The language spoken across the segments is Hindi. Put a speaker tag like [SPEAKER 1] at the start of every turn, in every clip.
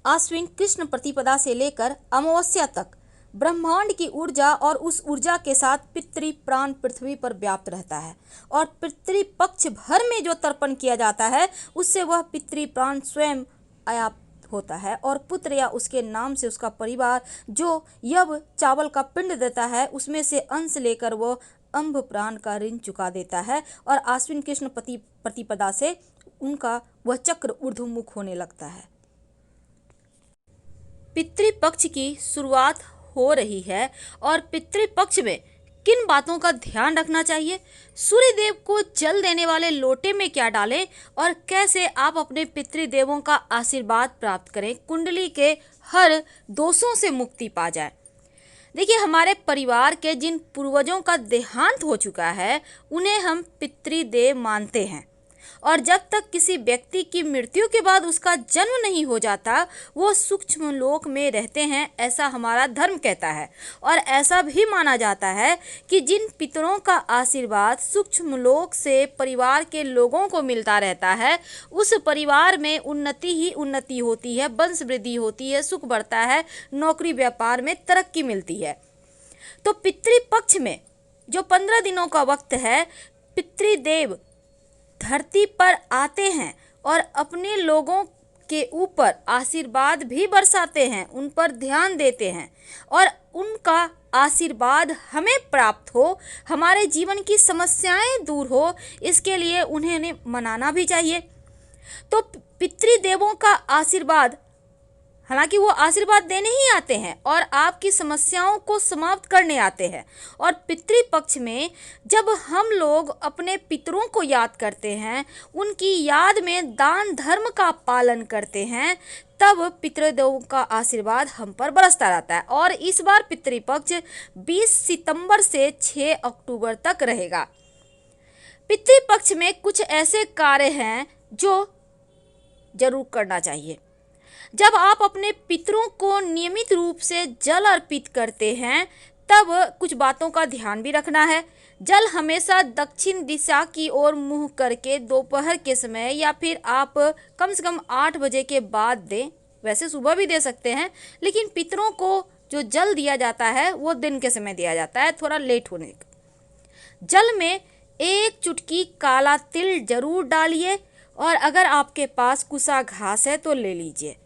[SPEAKER 1] आश्विन कृष्ण प्रतिपदा से लेकर अमावस्या तक ब्रह्मांड की ऊर्जा और उस ऊर्जा के साथ पितृ प्राण पृथ्वी पर व्याप्त रहता है और पितृ पक्ष भर में जो तर्पण किया जाता है उससे वह पितृ प्राण स्वयं आयात होता है और पुत्र या उसके नाम से उसका परिवार जो यव चावल का पिंड देता है उसमें से अंश लेकर वो अंभ प्राण का ऋण चुका देता है और आश्विन कृष्ण प्रतिपदा से उनका वह चक्र ऊर्ध्वमुख होने लगता है। पितृपक्ष की शुरुआत हो रही है और पितृपक्ष में किन बातों का ध्यान रखना चाहिए, सूर्य देव को जल देने वाले लोटे में क्या डालें और कैसे आप अपने पितृदेवों का आशीर्वाद प्राप्त करें, कुंडली के हर दोषों से मुक्ति पा जाए। देखिए, हमारे परिवार के जिन पूर्वजों का देहांत हो चुका है उन्हें हम पितृदेव मानते हैं और जब तक किसी व्यक्ति की मृत्यु के बाद उसका जन्म नहीं हो जाता वो सूक्ष्म लोक में रहते हैं, ऐसा हमारा धर्म कहता है। और ऐसा भी माना जाता है कि जिन पितरों का आशीर्वाद सूक्ष्म लोक से परिवार के लोगों को मिलता रहता है उस परिवार में उन्नति ही उन्नति होती है, वंश वृद्धि होती है, सुख बढ़ता है, नौकरी व्यापार में तरक्की मिलती है। तो पितृपक्ष में जो 15 दिनों का वक्त है, पितृदेव धरती पर आते हैं और अपने लोगों के ऊपर आशीर्वाद भी बरसाते हैं, उन पर ध्यान देते हैं और उनका आशीर्वाद हमें प्राप्त हो, हमारे जीवन की समस्याएं दूर हो, इसके लिए उन्हें मनाना भी चाहिए। तो पितृदेवों का आशीर्वाद, हालांकि वो आशीर्वाद देने ही आते हैं और आपकी समस्याओं को समाप्त करने आते हैं। और पितृपक्ष में जब हम लोग अपने पितरों को याद करते हैं, उनकी याद में दान धर्म का पालन करते हैं, तब पितृदेवों का आशीर्वाद हम पर बरसता रहता है। और इस बार पितृपक्ष 20 सितंबर से 6 अक्टूबर तक रहेगा। पितृपक्ष में कुछ ऐसे कार्य हैं जो जरूर करना चाहिए। जब आप अपने पितरों को नियमित रूप से जल अर्पित करते हैं तब कुछ बातों का ध्यान भी रखना है। जल हमेशा दक्षिण दिशा की ओर मुंह करके दोपहर के समय या फिर आप कम से कम 8 बजे के बाद दें, वैसे सुबह भी दे सकते हैं, लेकिन पितरों को जो जल दिया जाता है वो दिन के समय दिया जाता है, थोड़ा लेट होने का। जल में 1 चुटकी काला तिल जरूर डालिए और अगर आपके पास कुसा घास है तो ले लीजिए।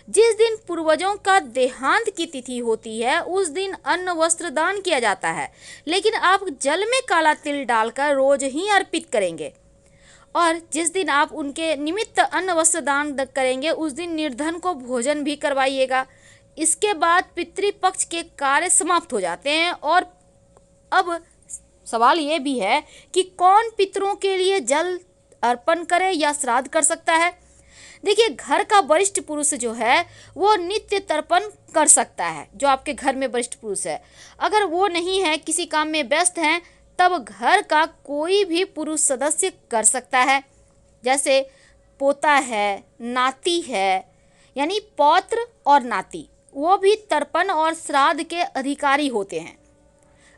[SPEAKER 1] जिस दिन पूर्वजों का देहांत की तिथि होती है उस दिन अन्न वस्त्र दान किया जाता है, लेकिन आप जल में काला तिल डालकर रोज ही अर्पित करेंगे। और जिस दिन आप उनके निमित्त अन्न वस्त्र दान करेंगे उस दिन निर्धन को भोजन भी करवाइएगा। इसके बाद पितृपक्ष के कार्य समाप्त हो जाते हैं। और अब सवाल ये भी है कि कौन पितरों के लिए जल अर्पण करे या श्राद्ध कर सकता है। देखिए, घर का वरिष्ठ पुरुष जो है वो नित्य तर्पण कर सकता है, जो आपके घर में वरिष्ठ पुरुष है। अगर वो नहीं है, किसी काम में व्यस्त हैं, तब घर का कोई भी पुरुष सदस्य कर सकता है। जैसे पोता है, नाती है, यानी पौत्र और नाती, वो भी तर्पण और श्राद्ध के अधिकारी होते हैं।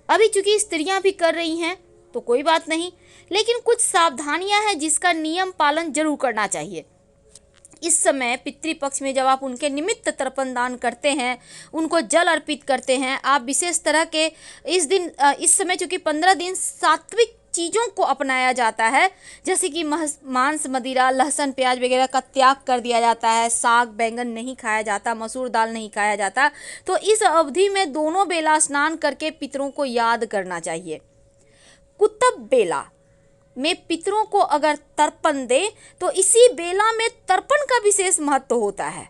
[SPEAKER 1] अभी चूंकि स्त्रियां भी कर रही हैं तो कोई बात नहीं, लेकिन कुछ सावधानियां हैं जिसका नियम पालन जरूर करना चाहिए। इस समय पितृपक्ष में जब आप उनके निमित्त तर्पण दान करते हैं, उनको जल अर्पित करते हैं, आप विशेष तरह के इस समय चूंकि 15 दिन सात्विक चीज़ों को अपनाया जाता है, जैसे कि मांस मदिरा लहसुन प्याज वगैरह का त्याग कर दिया जाता है, साग बैंगन नहीं खाया जाता, मसूर दाल नहीं खाया जाता। तो इस अवधि में दोनों बेला स्नान करके पितरों को याद करना चाहिए। कुतब बेला में पितरों को अगर तर्पण दे तो इसी बेला में तर्पण का विशेष महत्व होता है।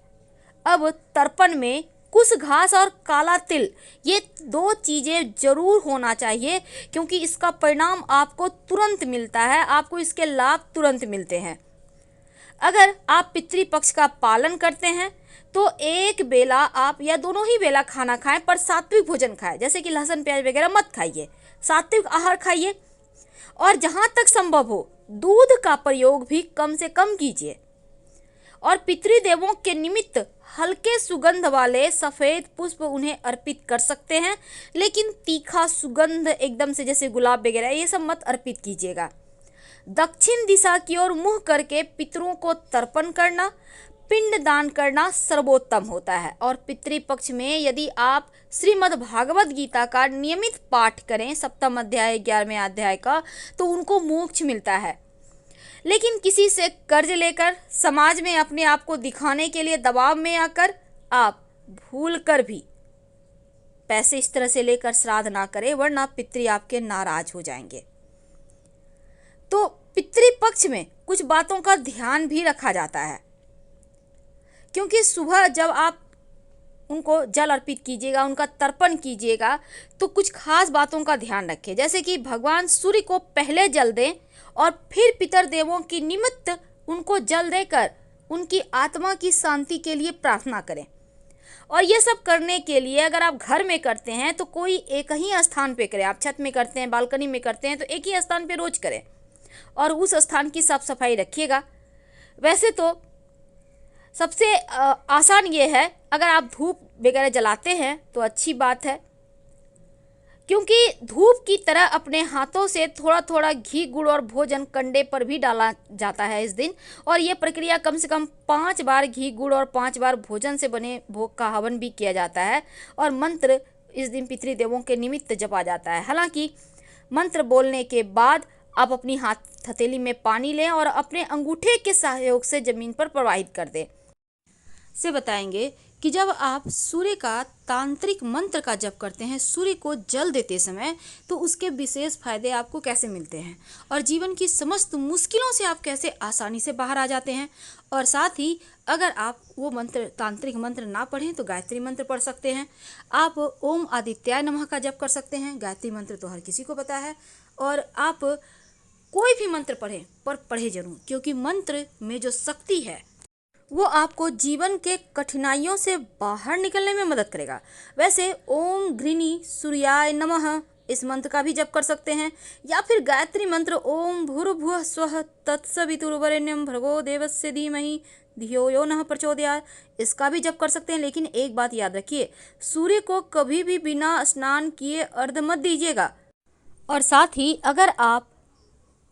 [SPEAKER 1] अब तर्पण में कुश घास और काला तिल, ये 2 चीज़ें जरूर होना चाहिए, क्योंकि इसका परिणाम आपको तुरंत मिलता है, आपको इसके लाभ तुरंत मिलते हैं। अगर आप पितृपक्ष का पालन करते हैं तो एक बेला आप या दोनों ही बेला खाना खाएं, पर सात्विक भोजन खाएं, जैसे कि लहसुन प्याज वगैरह मत खाइए, सात्विक आहार खाइए। और जहाँ तक संभव हो दूध का प्रयोग भी कम से कम कीजिए। और पितृदेवों के निमित्त हल्के सुगंध वाले सफ़ेद पुष्प उन्हें अर्पित कर सकते हैं, लेकिन तीखा सुगंध एकदम से जैसे गुलाब वगैरह ये सब मत अर्पित कीजिएगा। दक्षिण दिशा की ओर मुँह करके पितरों को तर्पण करना, पिंड दान करना सर्वोत्तम होता है। और पितृपक्ष में यदि आप श्रीमद् भागवत गीता का नियमित पाठ करें, सप्तम अध्याय 11वें अध्याय का, तो उनको मोक्ष मिलता है। लेकिन किसी से कर्ज लेकर समाज में अपने आप को दिखाने के लिए दबाव में आकर आप भूल कर भी पैसे इस तरह से लेकर श्राद्ध ना करें, वरना पितृ आपके नाराज हो जाएंगे। तो पितृपक्ष में कुछ बातों का ध्यान भी रखा जाता है, क्योंकि सुबह जब आप उनको जल अर्पित कीजिएगा, उनका तर्पण कीजिएगा, तो कुछ खास बातों का ध्यान रखें। जैसे कि भगवान सूर्य को पहले जल दें और फिर पितर देवों की निमित्त उनको जल देकर उनकी आत्मा की शांति के लिए प्रार्थना करें। और ये सब करने के लिए अगर आप घर में करते हैं तो कोई एक ही स्थान पे करें। आप छत में करते हैं, बालकनी में करते हैं, तो एक ही स्थान पे रोज करें और उस स्थान की साफ सफाई रखिएगा। वैसे तो सबसे आसान ये है, अगर आप धूप वगैरह जलाते हैं तो अच्छी बात है, क्योंकि धूप की तरह अपने हाथों से थोड़ा थोड़ा घी, गुड़ और भोजन कंडे पर भी डाला जाता है इस दिन। और ये प्रक्रिया कम से कम 5 बार घी, गुड़ और 5 बार भोजन से बने भोग का हवन भी किया जाता है। और मंत्र इस दिन पितृदेवों के निमित्त जपा जाता है। हालांकि मंत्र बोलने के बाद आप अपनी हाथ हथेली में पानी लें और अपने अंगूठे के सहयोग से जमीन पर प्रवाहित कर दें। से बताएंगे कि जब आप सूर्य का तांत्रिक मंत्र का जप करते हैं, सूर्य को जल देते समय, तो उसके विशेष फायदे आपको कैसे मिलते हैं और जीवन की समस्त मुश्किलों से आप कैसे आसानी से बाहर आ जाते हैं। और साथ ही अगर आप वो मंत्र, तांत्रिक मंत्र ना पढ़ें तो गायत्री मंत्र पढ़ सकते हैं। आप ओम आदित्याय नमः का जप कर सकते हैं। गायत्री मंत्र तो हर किसी को पता है। और आप कोई भी मंत्र पढ़ें, पर पढ़े जरूर, क्योंकि मंत्र में जो शक्ति है वो आपको जीवन के कठिनाइयों से बाहर निकलने में मदद करेगा। वैसे ओम घृणी सूर्याय नमः इस मंत्र का भी जप कर सकते हैं, या फिर गायत्री मंत्र ओम भूर्भुवः स्वः तत्सवितुर्वरेण्यं भर्गो देवस्य धीमहि धियो यो नः प्रचोदयात्, इसका भी जप कर सकते हैं। लेकिन एक बात याद रखिए, सूर्य को कभी भी बिना स्नान किए अर्घ्य मत दीजिएगा। और साथ ही अगर आप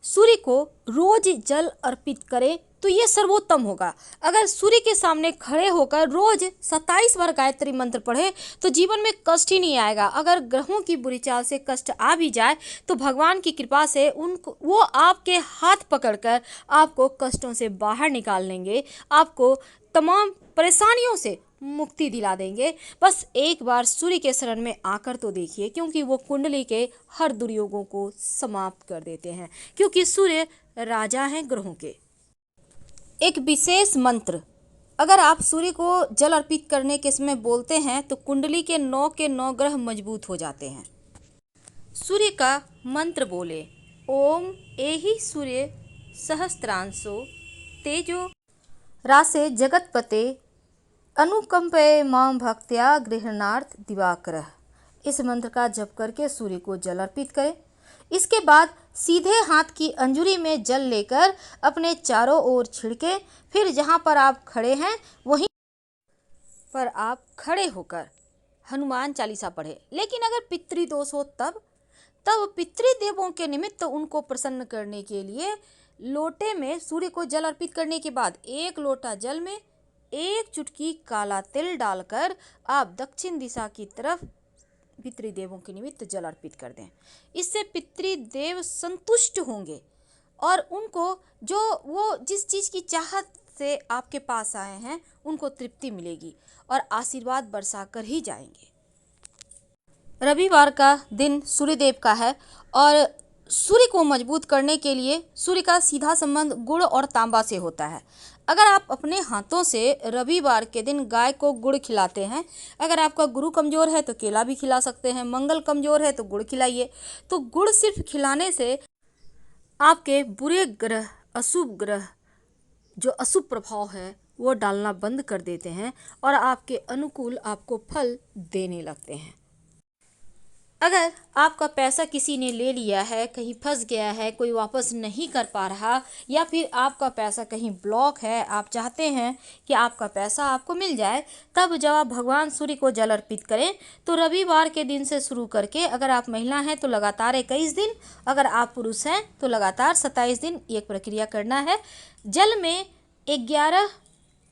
[SPEAKER 1] सूर्य को रोज जल अर्पित करें तो ये सर्वोत्तम होगा। अगर सूर्य के सामने खड़े होकर रोज 27 बार गायत्री मंत्र पढ़े तो जीवन में कष्ट ही नहीं आएगा। अगर ग्रहों की बुरी चाल से कष्ट आ भी जाए तो भगवान की कृपा से उनको वो आपके हाथ पकड़कर आपको कष्टों से बाहर निकाल लेंगे, आपको तमाम परेशानियों से मुक्ति दिला देंगे। बस एक बार सूर्य के शरण में आकर तो देखिए, क्योंकि वो कुंडली के हर दुर्योगों को समाप्त कर देते हैं, क्योंकि सूर्य राजा हैं ग्रहों के। एक विशेष मंत्र अगर आप सूर्य को जल अर्पित करने के समय बोलते हैं तो कुंडली के 9 के 9 ग्रह मजबूत हो जाते हैं। सूर्य का मंत्र बोले, ओम एहि सूर्य सहस्त्रांशो तेजो रासे जगतपते अनुकंपे मां भक्त्या गृहणार्थ दिवाकर। इस मंत्र का जप करके सूर्य को जल अर्पित करें। इसके बाद सीधे हाथ की अंजुरी में जल लेकर अपने चारों ओर छिड़के, फिर जहां पर आप खड़े हैं वहीं पर आप खड़े होकर हनुमान चालीसा पढ़े। लेकिन अगर पितृदोष हो तब पितृदेवों के निमित्त उनको प्रसन्न करने के लिए लोटे में सूर्य को जल अर्पित करने के बाद 1 लोटा जल में 1 चुटकी काला तिल डालकर आप दक्षिण दिशा की तरफ पितृदेवों के निमित्त जल अर्पित कर दें। इससे पितृदेव संतुष्ट होंगे और उनको जो वो जिस चीज़ की चाहत से आपके पास आए हैं उनको तृप्ति मिलेगी और आशीर्वाद बरसा कर ही जाएंगे। रविवार का दिन सूर्यदेव का है और सूर्य को मजबूत करने के लिए सूर्य का सीधा संबंध गुड़ और तांबा से होता है। अगर आप अपने हाथों से रविवार के दिन गाय को गुड़ खिलाते हैं, अगर आपका गुरु कमज़ोर है तो केला भी खिला सकते हैं, मंगल कमज़ोर है तो गुड़ खिलाइए। तो गुड़ सिर्फ खिलाने से आपके बुरे ग्रह, अशुभ ग्रह, जो अशुभ प्रभाव है वो डालना बंद कर देते हैं और आपके अनुकूल आपको फल देने लगते हैं। अगर आपका पैसा किसी ने ले लिया है, कहीं फंस गया है, कोई वापस नहीं कर पा रहा, या फिर आपका पैसा कहीं ब्लॉक है, आप चाहते हैं कि आपका पैसा आपको मिल जाए, तब जब आप भगवान सूर्य को जल अर्पित करें तो रविवार के दिन से शुरू करके, अगर आप महिला हैं तो लगातार 21 दिन, अगर आप पुरुष हैं तो लगातार 27 दिन ये प्रक्रिया करना है। जल में 11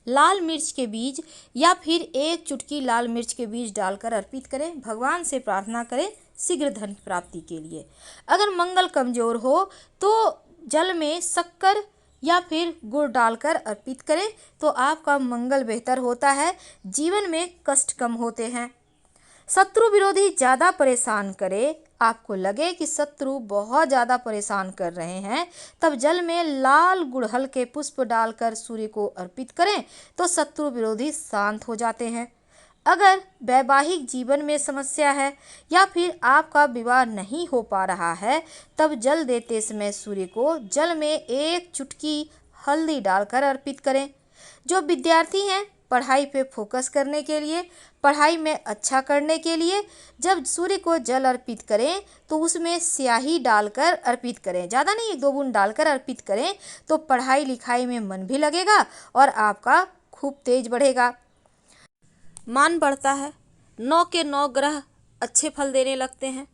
[SPEAKER 1] लाल मिर्च के बीज या फिर 1 चुटकी लाल मिर्च के बीज डालकर अर्पित करें। भगवान से प्रार्थना करें शीघ्र धन प्राप्ति के लिए। अगर मंगल कमजोर हो तो जल में शक्कर या फिर गुड़ डालकर अर्पित करें तो आपका मंगल बेहतर होता है, जीवन में कष्ट कम होते हैं। शत्रु विरोधी ज़्यादा परेशान करे, आपको लगे कि शत्रु बहुत ज़्यादा परेशान कर रहे हैं, तब जल में लाल गुड़हल के पुष्प डालकर सूर्य को अर्पित करें तो शत्रु विरोधी शांत हो जाते हैं। अगर वैवाहिक जीवन में समस्या है या फिर आपका विवाह नहीं हो पा रहा है, तब जल देते समय सूर्य को जल में 1 चुटकी हल्दी डालकर अर्पित करें। जो विद्यार्थी हैं, पढ़ाई पे फोकस करने के लिए, पढ़ाई में अच्छा करने के लिए जब सूर्य को जल अर्पित करें तो उसमें स्याही डालकर अर्पित करें। ज़्यादा नहीं, 1-2 बूंद डालकर अर्पित करें तो पढ़ाई लिखाई में मन भी लगेगा और आपका खूब तेज बढ़ेगा, मान बढ़ता है। 9 के 9 ग्रह अच्छे फल देने लगते हैं,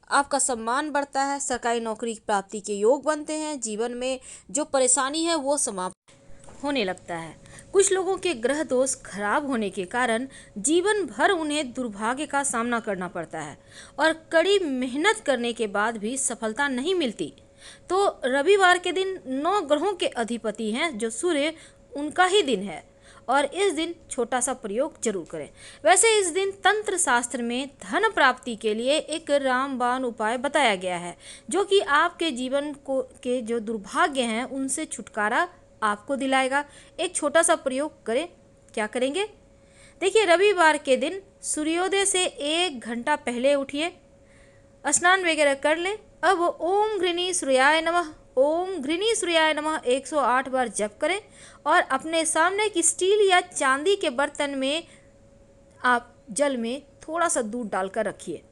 [SPEAKER 1] आपका सम्मान बढ़ता है, सरकारी नौकरी की प्राप्ति के योग बनते हैं, जीवन में जो परेशानी है वो समाप्त होने लगता है। कुछ लोगों के ग्रह दोष खराब होने के कारण जीवन भर उन्हें दुर्भाग्य का सामना करना पड़ता है और कड़ी मेहनत करने के बाद भी सफलता नहीं मिलती। तो रविवार के दिन 9 ग्रहों के अधिपति हैं जो सूर्य, उनका ही दिन है और इस दिन छोटा सा प्रयोग जरूर करें। वैसे इस दिन तंत्र शास्त्र में धन प्राप्ति के लिए एक रामबाण उपाय बताया गया है जो कि आपके जीवन को के जो दुर्भाग्य हैं उनसे छुटकारा आपको दिलाएगा। एक छोटा सा प्रयोग करें। क्या करेंगे? देखिए, रविवार के दिन सूर्योदय से 1 घंटा पहले उठिए, स्नान वगैरह कर लें। अब ओम घृणी सूर्याय नमः, ओम घृणी सूर्याय नमः 108 बार जप करें और अपने सामने की स्टील या चांदी के बर्तन में आप जल में थोड़ा सा दूध डालकर रखिए।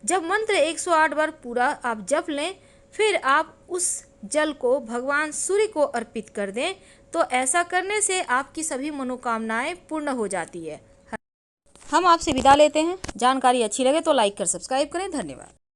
[SPEAKER 1] जब मंत्र 108 बार पूरा आप जप लें, फिर आप उस जल को भगवान सूर्य को अर्पित कर दें तो ऐसा करने से आपकी सभी मनोकामनाएं पूर्ण हो जाती है। हम आपसे विदा लेते हैं। जानकारी अच्छी लगे तो लाइक कर सब्सक्राइब करें। धन्यवाद।